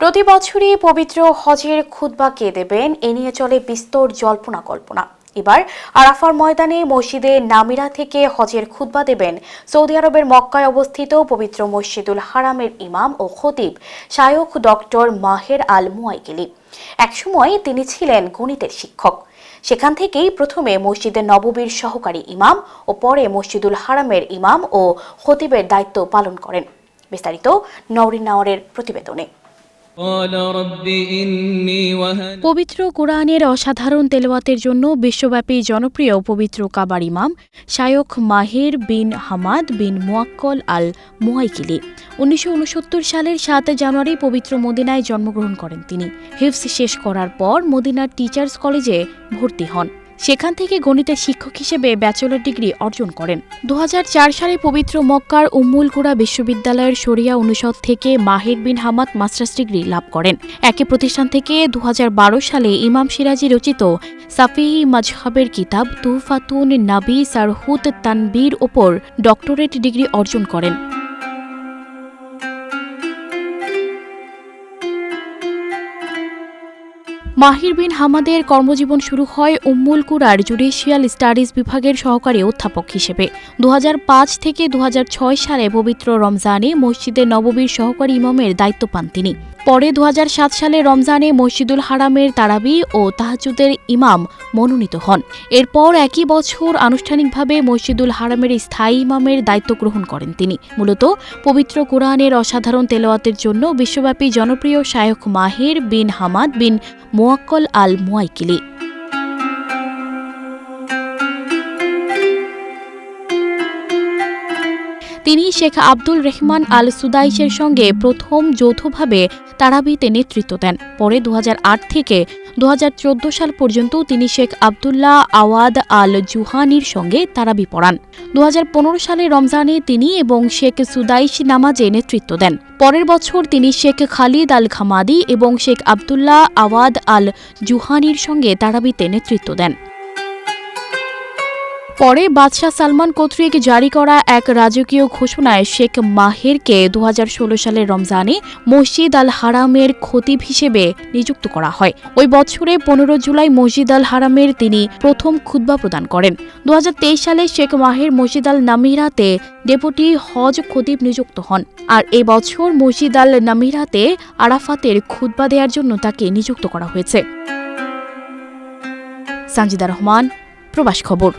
প্রতি বছরই পবিত্র হজের খুতবা কে দেবেন এ নিয়ে চলে বিস্তর জল্পনা কল্পনা। এবার আরাফার ময়দানে মসজিদে নামিরা থেকে হজের খুতবা দেবেন সৌদি আরবের মক্কায় অবস্থিত পবিত্র মসজিদুল হারামের ইমাম ও খতিব শায়খ ডক্টর মাহের আল মুয়াইকিলি। একসময় তিনি ছিলেন গণিতের শিক্ষক। সেখান থেকেই প্রথমে মসজিদে নববীর সহকারী ইমাম ও পরে মসজিদুল হারামের ইমাম ও খতিবের দায়িত্ব পালন করেন। বিস্তারিত নওরিন নাওয়ারের প্রতিবেদনে। পবিত্র কোরআনের অসাধারণ তেলাওয়াতের জন্য বিশ্বব্যাপী জনপ্রিয় পবিত্র কাবার ইমাম শায়খ মাহের বিন হামাদ বিন মুয়াক্কল আল মুয়াইকিলি 1969 সালের 7 জানুয়ারি পবিত্র মদিনায় জন্মগ্রহণ করেন। তিনি হিফজ শেষ করার পর মদিনার টিচার্স কলেজে ভর্তি হন। সেখান থেকে গণিতের শিক্ষক হিসেবে ব্যাচেলর ডিগ্রি অর্জন করেন। 2004 সালে পবিত্র মক্কার উম্মুল কুরা বিশ্ববিদ্যালয়ের শরিয়া অনুষদ থেকে মাহের বিন হামাদ মাস্টার্স ডিগ্রি লাভ করেন। একই প্রতিষ্ঠান থেকে 2012 সালে ইমাম সিরাজি রচিত সাফিহি মাজহাবের কিতাব তুহফাতুন নাবি সারহুত তানবীর ওপর ডক্টরেট ডিগ্রি অর্জন করেন। মাহির বিন হামাদের কর্মজীবন শুরু হয় উম্মুল কুরার জুডিশিয়াল স্টাডিজ বিভাগের সহকারী অধ্যাপক হিসেবে। 2005 থেকে 2006 সালে পবিত্র রমজানে মসজিদে নববীর সহকারী ইমামের দায়িত্ব পান তিনি। পরে 2007 সালে রমজানে মসজিদুল হারামের তারাবি ও তাহাজ্জুদের ইমাম মনোনীত হন। এরপর একই বছর আনুষ্ঠানিকভাবে মসজিদুল হারামের স্থায়ী ইমামের দায়িত্ব গ্রহণ করেন তিনি। মূলত পবিত্র কোরআনের অসাধারণ তেলাওয়াতের জন্য বিশ্বব্যাপী জনপ্রিয় শায়খ মাহের বিন হামাদ বিন মুয়াক্কল আল মুয়াইকিলি। তিনি শেখ আব্দুল রহমান আল সুদাইশের সঙ্গে প্রথম যৌথভাবে তারাবিতে নেতৃত্ব দেন। পরে 2008 থেকে 2014 সাল পর্যন্ত তিনি শেখ আবদুল্লাহ আওয়াদ আল জুহানির সঙ্গে তারাবি পড়ান। 2015 সালে রমজানে তিনি এবং শেখ সুদাইশ নামাজে নেতৃত্ব দেন। পরের বছর তিনি শেখ খালিদ আল খামাদি এবং শেখ আবদুল্লাহ আওয়াদ আল জুহানির সঙ্গে তারাবিতে নেতৃত্ব দেন। পরে বাদশাহ সালমান কর্তৃক জারি করা এক রাজকীয় ঘোষণায় শেখ মাহেরকে 2016 সালের রমজানে মসজিদ আল হারামের খতিব হিসেবে নিযুক্ত করা হয়। ওই বছরে 15 জুলাই মসজিদ আল হারামের তিনি প্রথম খুতবা প্রদান করেন। 2023 সালে শেখ মাহের মসজিদ আল নামিরাতে ডেপুটি হজ খতিব নিযুক্ত হন। আর এই বছর মসজিদ আল নামিরাতে আরাফাতের খুতবা দেওয়ার জন্য তাকে নিযুক্ত করা হয়েছে। সানজিদা রহমান, প্রবাস খবর।